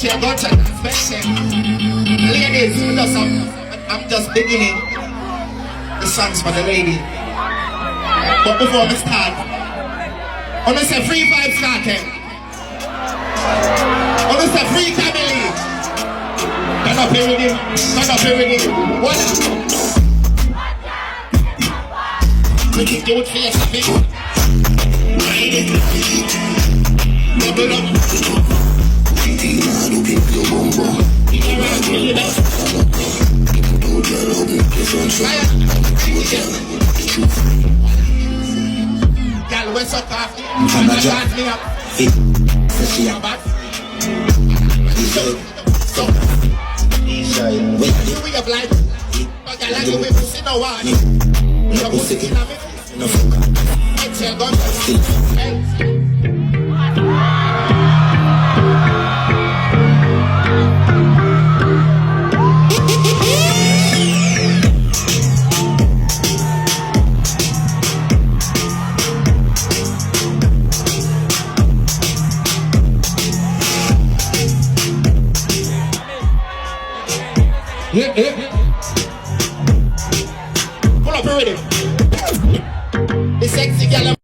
She a gunshot and spend ladies, I'm just beginning the songs for the lady. But before we start, I want to say free vibes starting. I want to say free family. Turn up here with him. Turn up here with him. What up? Make it do it for yourself. Double up. Girl, what's up, coffee? I'm not driving me up. She a bad. So, we have like, but I like the way pussy no one. You pussy in a bit. No fuck. It's your gun. Yeah. Pull up already. The sexy girl.